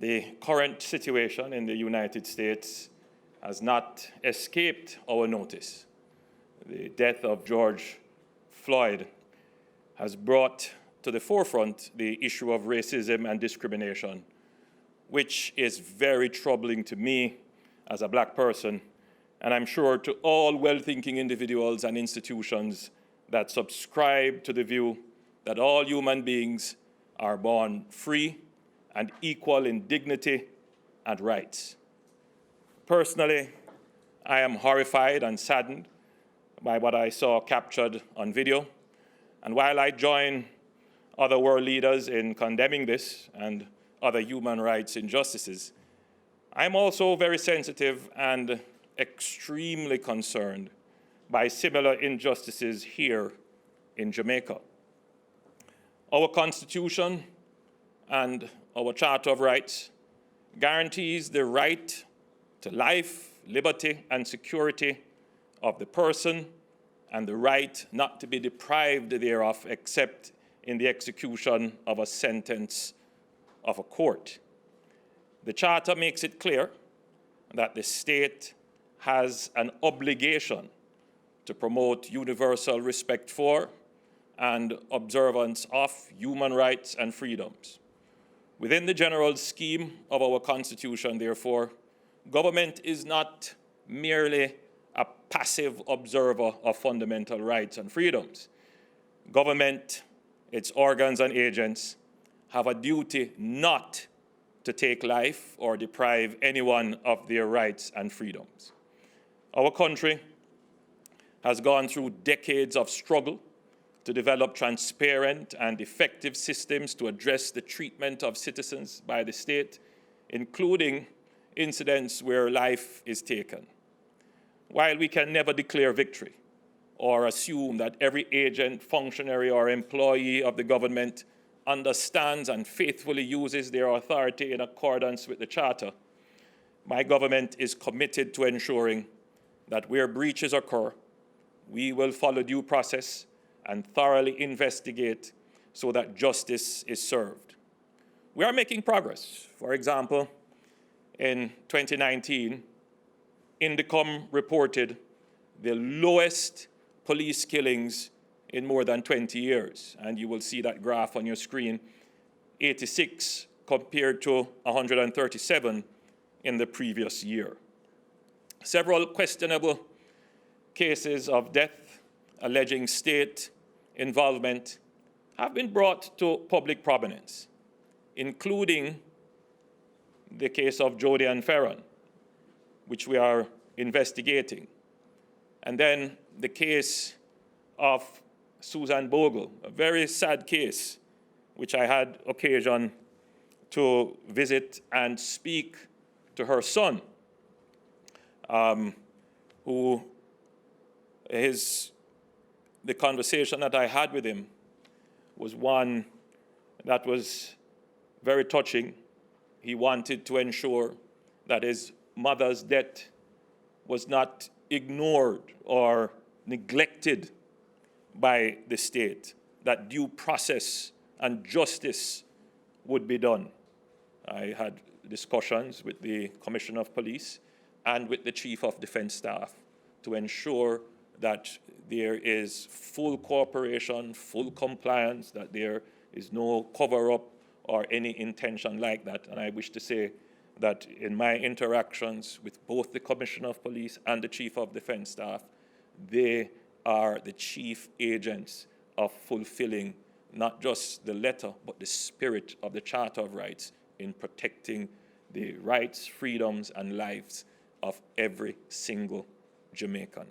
The current situation in the United States has not escaped our notice. The death of George Floyd has brought to the forefront the issue of racism and discrimination, which is very troubling to me as a black person, and I'm sure to all well-thinking individuals and institutions that subscribe to the view that all human beings are born free and equal in dignity and rights. Personally, I am horrified and saddened by what I saw captured on video, and while I join other world leaders in condemning this and other human rights injustices, I'm also very sensitive and extremely concerned by similar injustices here in Jamaica. Our Constitution and our Charter of Rights guarantees the right to life, liberty, and security of the person, and the right not to be deprived thereof except in the execution of a sentence of a court. The Charter makes it clear that the state has an obligation to promote universal respect for and observance of human rights and freedoms. Within the general scheme of our Constitution, therefore, government is not merely a passive observer of fundamental rights and freedoms. Government, its organs and agents, have a duty not to take life or deprive anyone of their rights and freedoms. Our country has gone through decades of struggle to develop transparent and effective systems to address the treatment of citizens by the state, including incidents where life is taken. While we can never declare victory or assume that every agent, functionary, or employee of the government understands and faithfully uses their authority in accordance with the Charter, my government is committed to ensuring that where breaches occur, we will follow due process and thoroughly investigate so that justice is served. We are making progress. For example, in 2019, Indicom reported the lowest police killings in more than 20 years. And you will see that graph on your screen, 86 compared to 137 in the previous year. Several questionable cases of death alleging state involvement have been brought to public prominence, including the case of Jody and Ferron, which we are investigating, and then the case of Susan Bogle, a very sad case, which I had occasion to visit and speak to her son, the conversation that I had with him was one that was very touching. He wanted to ensure that his mother's death was not ignored or neglected by the state, that due process and justice would be done. I had discussions with the Commissioner of Police and with the Chief of Defense Staff to ensure that there is full cooperation, full compliance, that there is no cover-up or any intention like that. And I wish to say that in my interactions with both the Commissioner of Police and the Chief of Defense Staff, they are the chief agents of fulfilling not just the letter, but the spirit of the Charter of Rights in protecting the rights, freedoms, and lives of every single Jamaican.